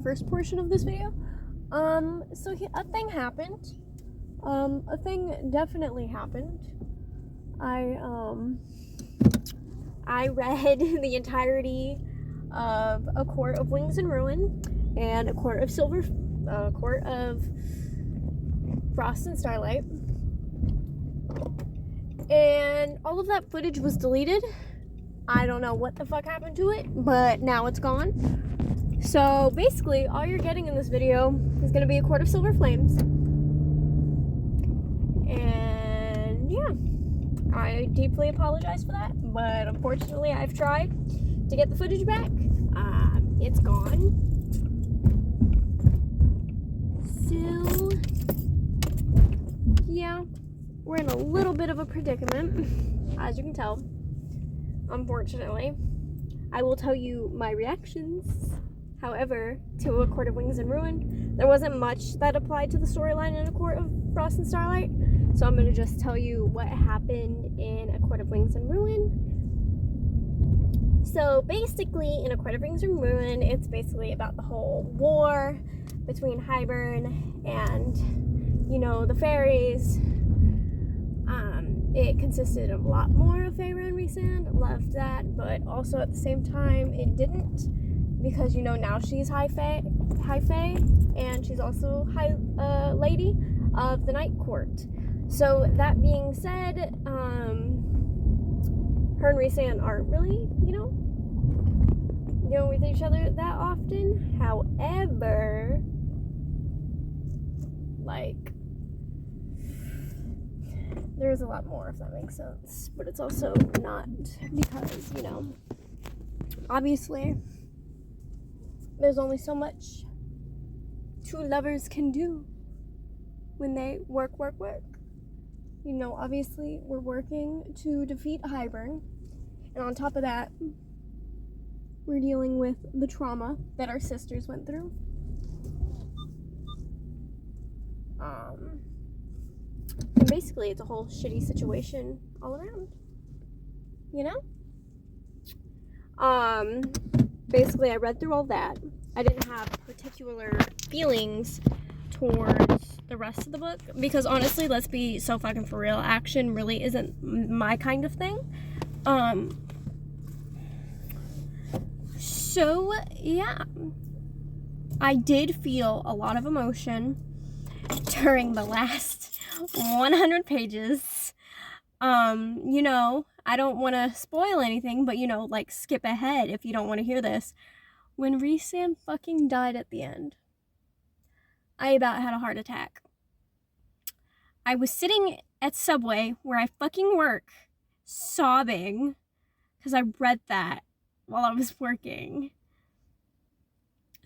first portion of this video. So a thing happened. A thing definitely happened. I read the entirety of A Court of Wings and Ruin and A Court of Frost and Starlight. And all of that footage was deleted. I don't know what the fuck happened to it, but now it's gone. So basically, all you're getting in this video is going to be A Court of Silver Flames. And yeah, I deeply apologize for that, but unfortunately I've tried to get the footage back. It's gone. So yeah, we're in a little bit of a predicament, as you can tell. Unfortunately, I will tell you my reactions. However, to A Court of Wings and Ruin, there wasn't much that applied to the storyline in A Court of Frost and Starlight, so I'm going to just tell you what happened in A Court of Wings and Ruin. So basically, in A Court of Wings and Ruin, it's basically about the whole war between Hybern and, the fairies. It consisted of a lot more of Feyre and Rhysand. Loved that, but also at the same time, it didn't, because now she's High Fae, and she's also High Lady of the Night Court. So that being said, her and Rhysand aren't really, with each other that often. However, there's a lot more, if that makes sense. But it's also not, because, obviously, there's only so much two lovers can do when they work. Obviously, we're working to defeat Hybern. And on top of that, we're dealing with the trauma that our sisters went through. And basically, it's a whole shitty situation all around. Basically, I read through all that. I didn't have particular feelings towards the rest of the book, because honestly, let's be so fucking for real, action really isn't my kind of thing. So yeah, I did feel a lot of emotion during the last 100 pages. I don't want to spoil anything, but skip ahead if you don't want to hear this. When Rhysand fucking died at the end, I about had a heart attack. I was sitting at Subway, where I fucking work, sobbing, because I read that while I was working.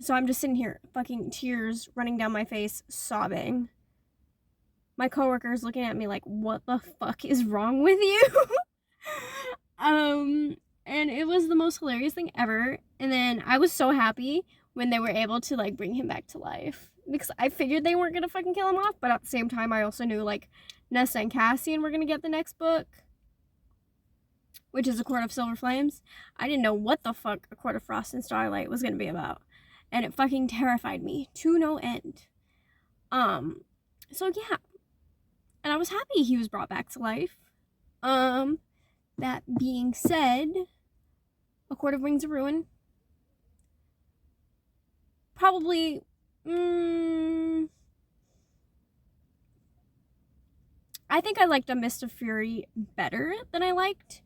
So I'm just sitting here, fucking tears running down my face, sobbing. My coworker's looking at me like, what the fuck is wrong with you? And it was the most hilarious thing ever. And then I was so happy when they were able to, bring him back to life. Because I figured they weren't gonna fucking kill him off, but at the same time, I also knew, Nesta and Cassian were gonna get the next book, which is A Court of Silver Flames. I didn't know what the fuck A Court of Frost and Starlight was gonna be about. And it fucking terrified me to no end. So yeah. And I was happy he was brought back to life. That being said, A Court of Wings and Ruin, probably, I think I liked A Mist of Fury better than I liked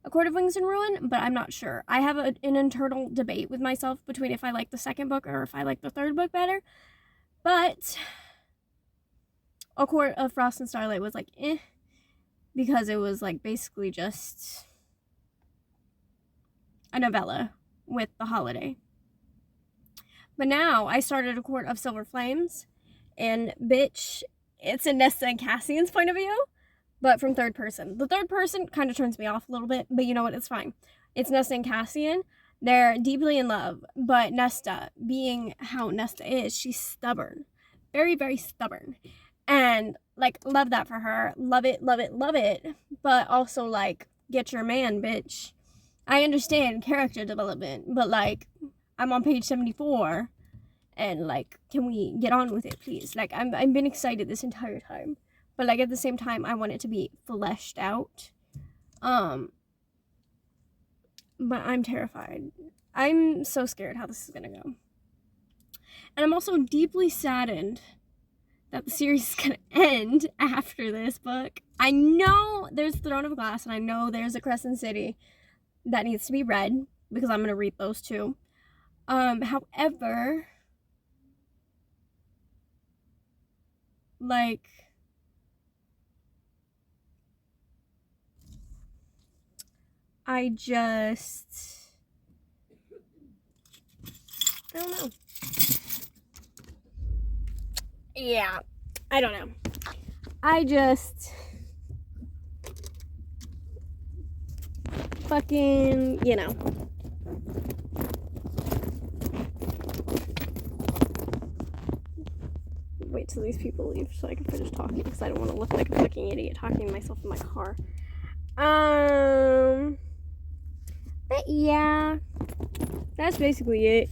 A Court of Wings and Ruin, but I'm not sure. I have an internal debate with myself between if I like the second book or if I like the third book better. But A Court of Frost and Starlight was because it was basically just a novella with the holiday. But now I started A Court of Silver Flames, and bitch, it's in Nesta and Cassian's point of view, but from third person. The third person kind of turns me off a little bit, but you know what, it's fine. It's Nesta and Cassian. They're deeply in love, but Nesta, being how Nesta is, she's stubborn. Very, very stubborn. And, love that for her. Love it, love it, love it. But also, get your man, bitch. I understand character development, but, I'm on page 74, And, like, can we get on with it, please? Like, I've been excited this entire time. But, like, at the same time, I want it to be fleshed out. But I'm terrified. I'm so scared how this is gonna go. And I'm also deeply saddened that the series is gonna end after this book. I know there's Throne of Glass, and I know there's a Crescent City that needs to be read, because I'm gonna read those too. However, like, I don't know. Yeah, I don't know. Fucking, you know. Wait till these people leave so I can finish talking, because I don't want to look like a fucking idiot talking to myself in my car. But yeah, that's basically it.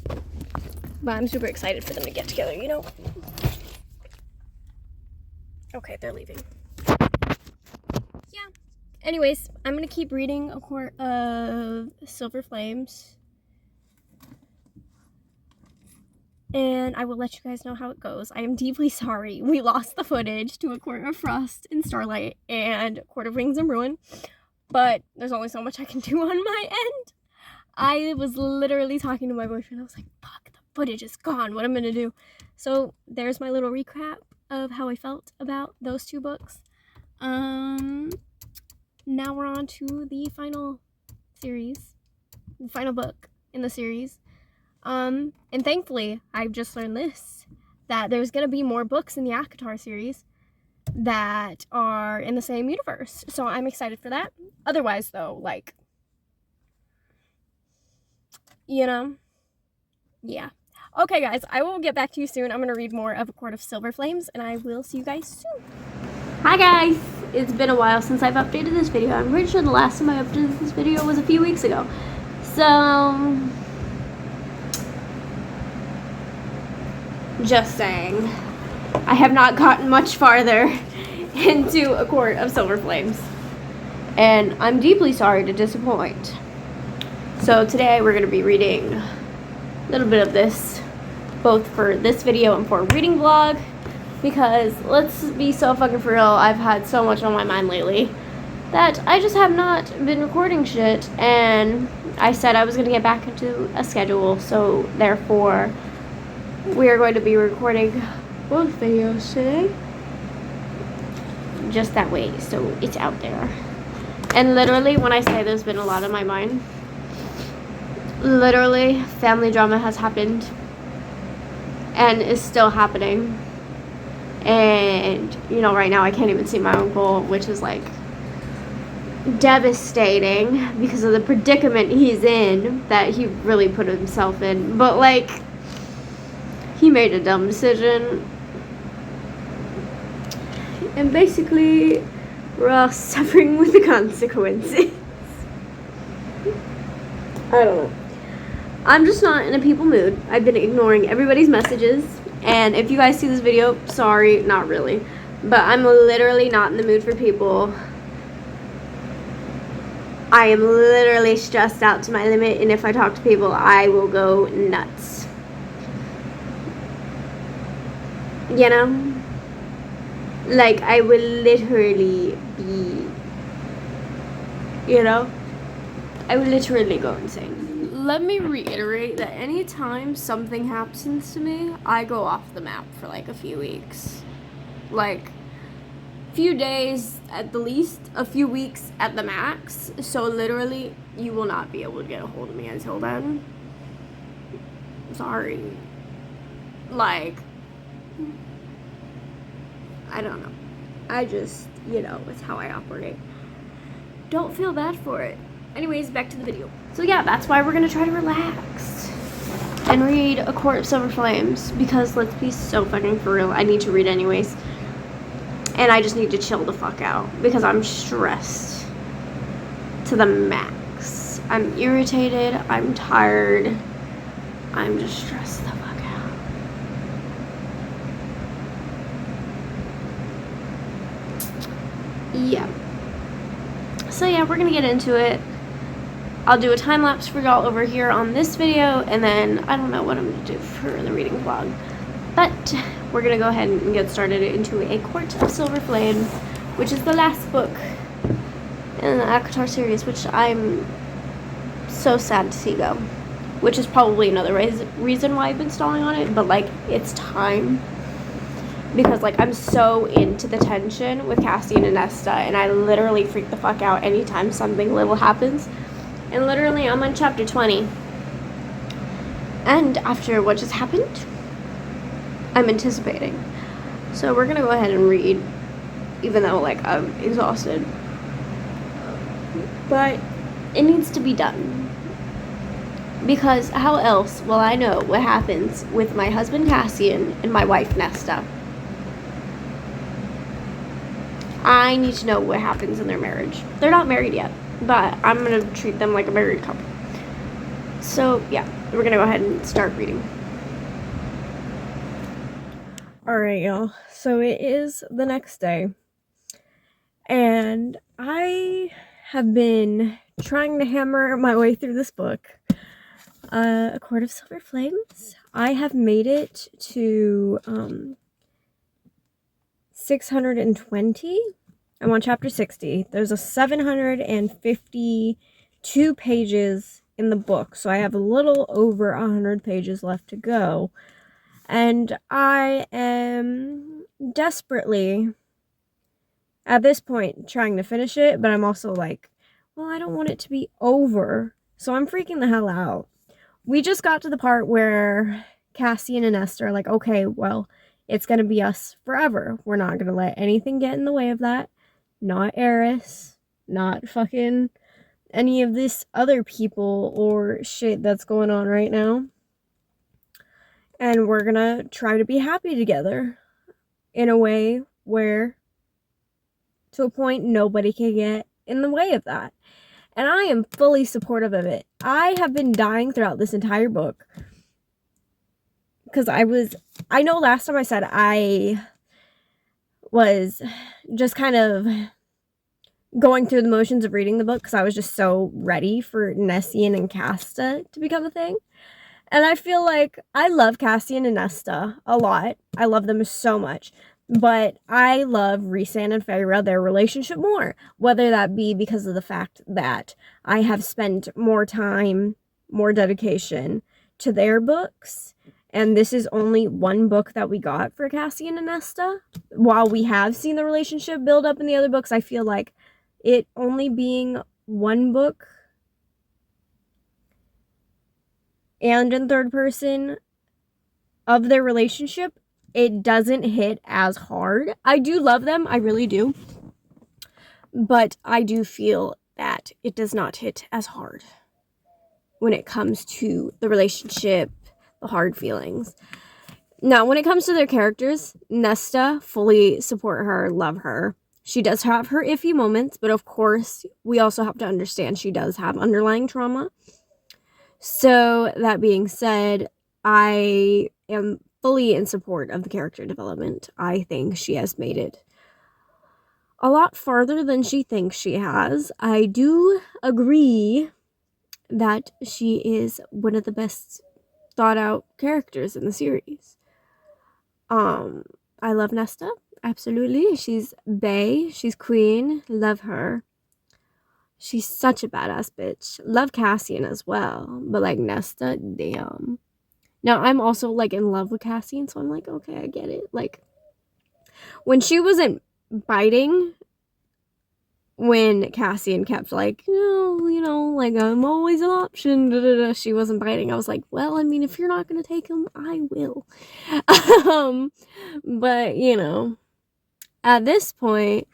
But I'm super excited for them to get together, you know? Okay, they're leaving. Yeah. Anyways, I'm gonna keep reading A Court of Silver Flames. And I will let you guys know how it goes. I am deeply sorry we lost the footage to A Court of Frost and Starlight and Court of Rings and Ruin. But there's only so much I can do on my end. I was literally talking to my boyfriend. I was like, fuck, the footage is gone. What am I gonna do? So there's my little recap of how I felt about those two books. Now we're on to the final series. The final book in the series. And thankfully, I've just learned this. That there's gonna be more books in the Acotar series that are in the same universe. So I'm excited for that. Otherwise, though, like, you know, yeah. Okay, guys, I will get back to you soon. I'm going to read more of A Court of Silver Flames, and I will see you guys soon. Hi, guys. It's been a while since I've updated this video. I'm pretty sure the last time I updated this video was a few weeks ago. So, just saying, I have not gotten much farther into A Court of Silver Flames, and I'm deeply sorry to disappoint. So today we're going to be reading a little bit of this, both for this video and for a reading vlog, because let's be so fucking for real, I've had so much on my mind lately that I just have not been recording shit, and I said I was going to get back into a schedule, so therefore we are going to be recording both videos today, just that way, so it's out there. And literally, when I say there's been a lot on my mind, literally, family drama has happened and is still happening. And, you know, right now I can't even see my uncle, which is, like, devastating because of the predicament he's in that he really put himself in. But, like, he made a dumb decision. And basically, we're all suffering with the consequences. I don't know. I'm just not in a people mood. I've been ignoring everybody's messages. And if you guys see this video, sorry, not really. But I'm literally not in the mood for people. I am literally stressed out to my limit. And if I talk to people, I will go nuts. You know? Like, I will literally be, you know? I will literally go insane. Let me reiterate that anytime something happens to me, I go off the map for like a few weeks. Like, few days at the least, a few weeks at the max. So literally, you will not be able to get a hold of me until then. Sorry. Like, I don't know. I just, you know, it's how I operate. Don't feel bad for it. Anyways, back to the video. So yeah, that's why we're gonna try to relax and read A Court of Silver Flames, because let's be so fucking for real, I need to read anyways. And I just need to chill the fuck out because I'm stressed to the max. I'm irritated, I'm tired, I'm just stressed the fuck out. yeah. So yeah, we're gonna get into it. I'll do a time lapse for y'all over here on this video, and then I don't know what I'm gonna do for the reading vlog, but we're gonna go ahead and get started into A Court of Silver Flame, which is the last book in the Acotar series, which I'm so sad to see go, which is probably another reason why I've been stalling on it, but like, it's time, because like, I'm so into the tension with Cassian and Nesta, and I literally freak the fuck out anytime something little happens. And literally, I'm on chapter 20. And after what just happened, I'm anticipating. So we're gonna go ahead and read, even though, like, I'm exhausted. But it needs to be done. Because how else will I know what happens with my husband Cassian and my wife Nesta? I need to know what happens in their marriage. They're not married yet, but I'm gonna treat them like a married couple. So yeah, we're gonna go ahead and start reading. Alright, y'all. So it is the next day, and I have been trying to hammer my way through this book, A Court of Silver Flames. I have made it to 620. I'm on chapter 60. There's a 752 pages in the book, so I have a little over 100 pages left to go. And I am desperately, at this point, trying to finish it, but I'm also like, well, I don't want it to be over, so I'm freaking the hell out. We just got to the part where Cassian and Esther are like, okay, well, it's gonna be us forever. We're not gonna let anything get in the way of that. Not Eris, not fucking any of this other people or shit that's going on right now. And we're gonna try to be happy together in a way where, to a point, nobody can get in the way of that. And I am fully supportive of it. I have been dying throughout this entire book. Because I know last time I said I was just kind of going through the motions of reading the book because I was just so ready for Nessian and Casta to become a thing. And I feel like I love Cassian and Nesta a lot. I love them so much. But I love Rhysand and Feyre, their relationship, more. Whether that be because of the fact that I have spent more time, more dedication to their books. And this is only one book that we got for Cassian and Nesta. While we have seen the relationship build up in the other books, I feel like it only being one book and in third person of their relationship, it doesn't hit as hard. I do love them, I really do. But I do feel that it does not hit as hard when it comes to the relationship, the hard feelings. Now, when it comes to their characters, Nesta, fully support her, love her. She does have her iffy moments, but of course, we also have to understand she does have underlying trauma. So, that being said, I am fully in support of the character development. I think she has made it a lot farther than she thinks she has. I do agree that she is one of the best thought out characters in the series. I love Nesta, absolutely. She's bae, she's queen, love her. She's such a badass bitch. Love Cassian as well, but like Nesta, damn. Now I'm also like in love with Cassian, so I'm like, okay, I get it. Like when she wasn't biting, when Cassian kept like, no, you know, like I'm always an option, da, da, da. She wasn't biting. I was like, well, I mean, if you're not gonna take him, I will. But you know, at this point,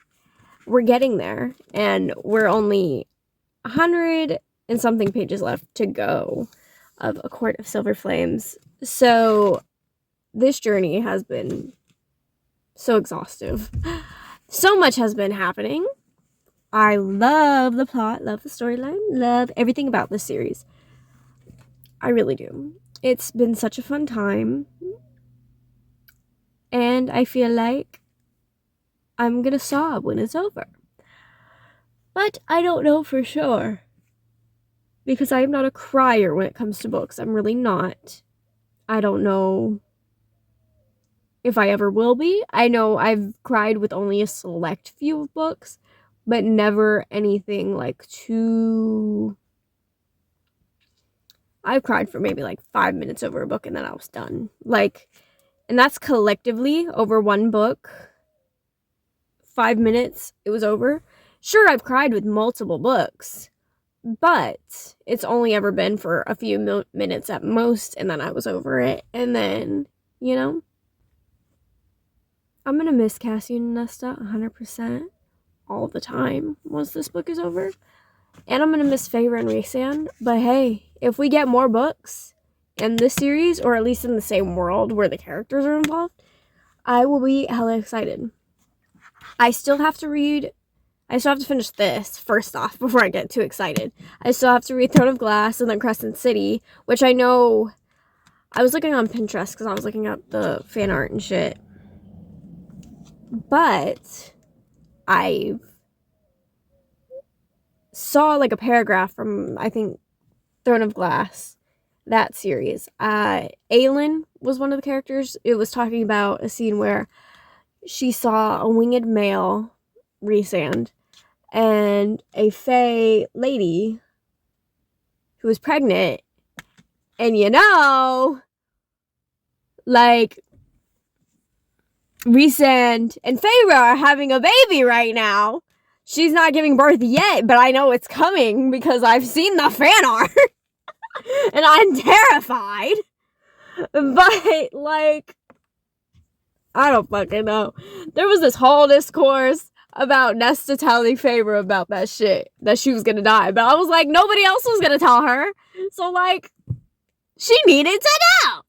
we're getting there, and we're only 100 and something pages left to go of A Court of Silver Flames. So this journey has been so exhaustive. So much has been happening. I love the plot, love the storyline, love everything about this series. I really do. It's been such a fun time. And I feel like I'm gonna sob when it's over. But I don't know for sure. Because I am not a crier when it comes to books. I'm really not. I don't know if I ever will be. I know I've cried with only a select few of books, but never anything like too... I've cried for maybe like 5 minutes over a book and then I was done. Like, and that's collectively over one book. 5 minutes, it was over. Sure, I've cried with multiple books, but it's only ever been for a few minutes at most, and then I was over it. And then, you know, I'm gonna miss Cassie and Nesta 100% all the time once this book is over. And I'm gonna miss Feyre and Rhysand. But hey, if we get more books in this series, or at least in the same world where the characters are involved, I will be hella excited. I still have to finish this, first off, before I get too excited. I still have to read Throne of Glass and then Crescent City, which I know... I was looking on Pinterest because I was looking up the fan art and shit. But I saw like a paragraph from, I think, Throne of Glass, that series. Aelin was one of the characters. It was talking about a scene where she saw a winged male, Rhysand, and a fae lady who was pregnant. And you know, like, Rhysand and Feyre are having a baby right now. She's not giving birth yet, but I know it's coming because I've seen the fan art. And I'm terrified. But, like, I don't fucking know. There was this whole discourse about Nesta telling Feyre about that shit, that she was gonna die. But I was like, nobody else was gonna tell her. So, like, she needed to know.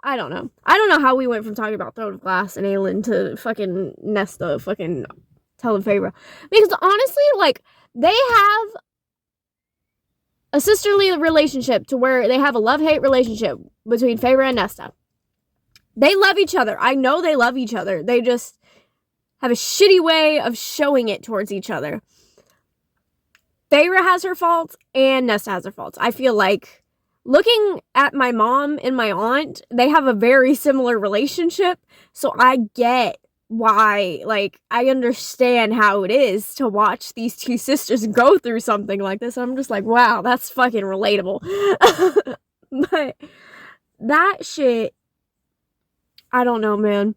I don't know. I don't know how we went from talking about Throne of Glass and Aelin to fucking Nesta fucking telling Feyre. Because honestly, like, they have a sisterly relationship to where they have a love-hate relationship between Feyre and Nesta. They love each other. I know they love each other. They just have a shitty way of showing it towards each other. Feyre has her faults and Nesta has her faults. I feel like, looking at my mom and my aunt, they have a very similar relationship. So I get why, like, I understand how it is to watch these two sisters go through something like this. I'm just like, wow, that's fucking relatable. But that shit, I don't know, man.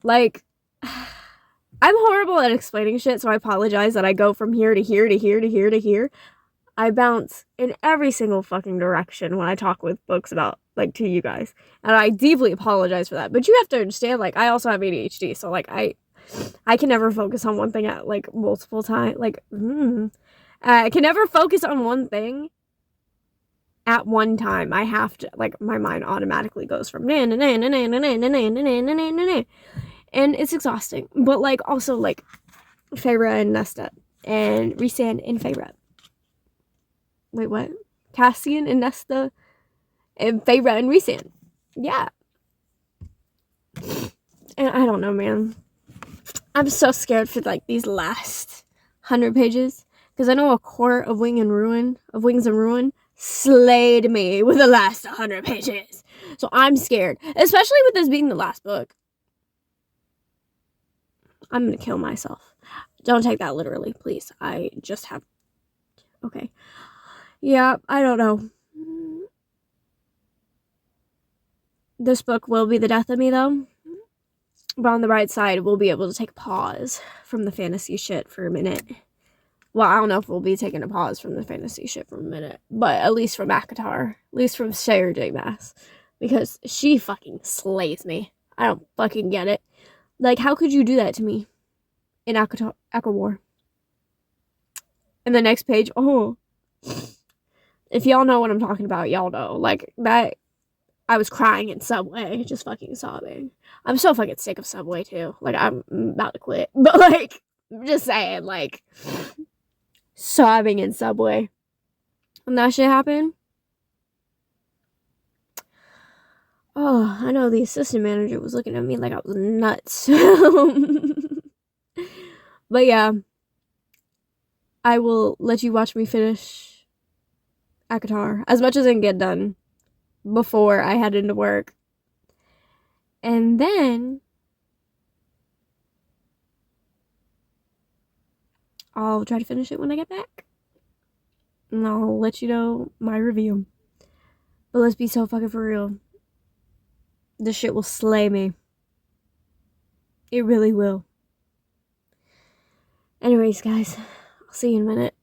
Like, I'm horrible at explaining shit, so I apologize that I go from here to here to here to here to here. I bounce in every single fucking direction when I talk with books about, like, to you guys. And I deeply apologize for that. But you have to understand, like, I also have ADHD, so, like, I can never focus on one thing at, like, multiple times. Like, I can never focus on one thing at one time. I have to, like, my mind automatically goes from and it's exhausting. But, like, also, like, Feyre and Nesta and Rhysand and Feyre. Wait, what? Cassian and Nesta and Feyre and Rhysand. Yeah. And I don't know, man. I'm so scared for, like, these last 100 pages. Because I know a Court of Wings and Ruin slayed me with the last 100 pages. So I'm scared. Especially with this being the last book. I'm gonna kill myself. Don't take that literally, please. I just have... Okay. Yeah, I don't know. This book will be the death of me, though. But on the bright side, we'll be able to take a pause from the fantasy shit for a minute. Well, I don't know if we'll be taking a pause from the fantasy shit for a minute. But at least from Acotar. At least from Sarah J. Maas. Because she fucking slays me. I don't fucking get it. Like, how could you do that to me? In War. And the next page, oh... If y'all know what I'm talking about, y'all know. Like, that, I was crying in Subway, just fucking sobbing. I'm so fucking sick of Subway, too. Like, I'm about to quit. But, like, I'm just saying, like, sobbing in Subway. When that shit happened. Oh, I know the assistant manager was looking at me like I was nuts. But, yeah. I will let you watch me finish Acotar as much as I can get done before I head into work. And then I'll try to finish it when I get back. And I'll let you know my review. But let's be so fucking for real. This shit will slay me. It really will. Anyways, guys, I'll see you in a minute.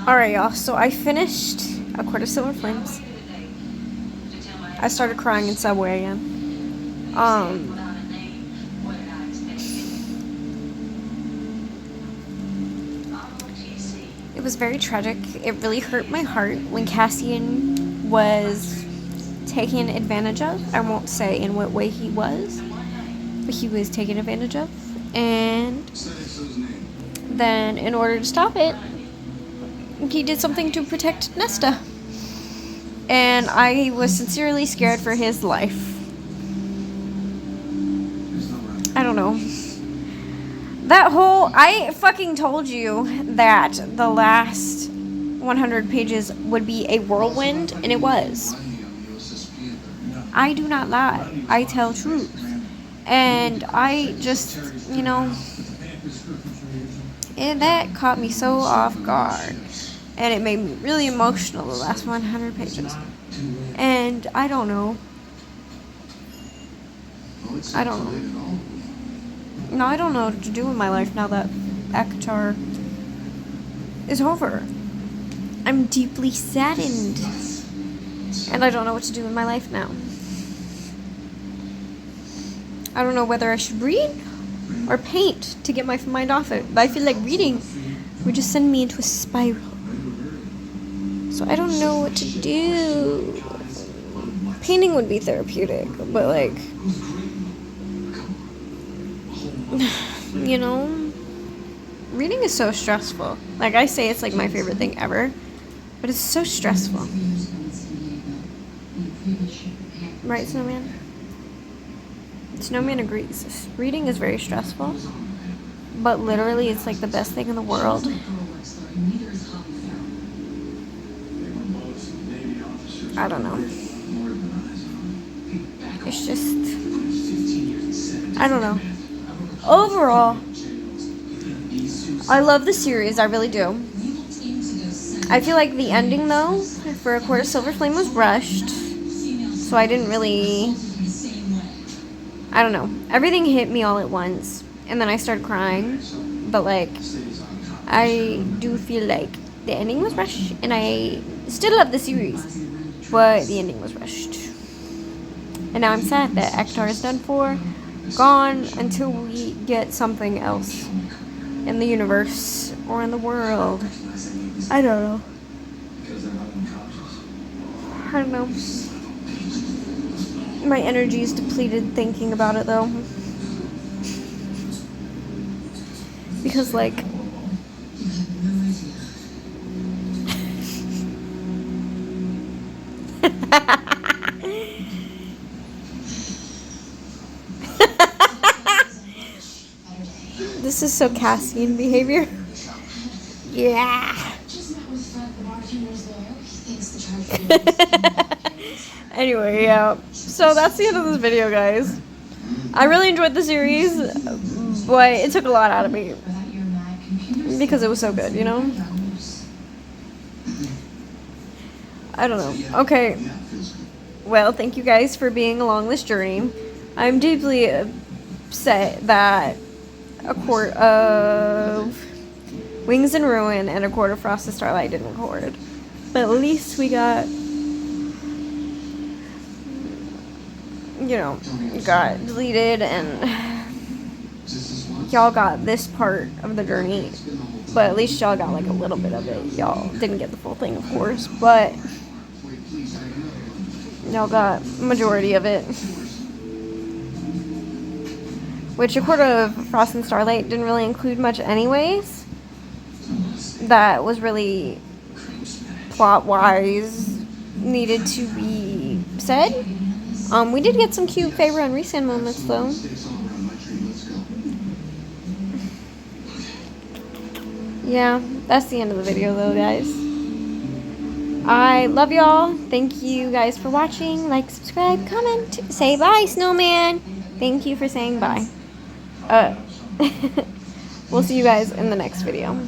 Alright, y'all, so I finished A Court of Silver Flames. I started crying in Subway again. It was very tragic. It really hurt my heart when Cassian was taken advantage of. I won't say in what way he was, but he was taken advantage of. And then, in order to stop it, he did something to protect Nesta. And I was sincerely scared for his life. I don't know. I fucking told you that the last 100 pages would be a whirlwind, and it was. I do not lie. I tell truth. And I just, and that caught me so off guard. And it made me really emotional, the last 100 pages. And I don't know. No, I don't know what to do with my life now that Acotar is over. I'm deeply saddened. And I don't know what to do with my life now. I don't know whether I should read or paint to get my mind off it. But I feel like reading would just send me into a spiral. So I don't know what to do. painting would be therapeutic, but like, you know, reading is so stressful. Like I say, it's like my favorite thing ever, but it's so stressful. Right, Snowman? Snowman agrees. Reading is very stressful, but literally it's like the best thing in the world. I don't know. It's just, I don't know. Overall, I love the series, I really do. I feel like the ending, though, for A Court of Silver Flame was rushed, so I didn't really, I don't know. Everything hit me all at once, and then I started crying, but, like, I do feel like the ending was rushed, and I still love the series, but the ending was rushed. And now I'm sad that Acotar is done for, gone, until we get something else in the universe or in the world. I don't know. I don't know. My energy is depleted thinking about it, though. Because, like, this is so Cassian behavior. Yeah. Anyway, yeah. So that's the end of this video, guys. I really enjoyed the series, but it took a lot out of me because it was so good, you know? I don't know. Okay. Well, thank you guys for being along this journey. I'm deeply upset that A Court of Wings and Ruin and A Court of Frost and Starlight didn't record. But at least we got, you know, got deleted and y'all got this part of the journey. But at least y'all got like a little bit of it. Y'all didn't get the full thing, of course, but y'all got majority of it. Which A Court of Frost and Starlight didn't really include much anyways. That was really plot-wise needed to be said. We did get some cute Feyre and Rhysand moments, though. Yeah, that's the end of the video, though, guys. I love y'all. Thank you guys for watching. Like, subscribe, comment, say bye, Snowman. Thank you for saying bye. We'll see you guys in the next video.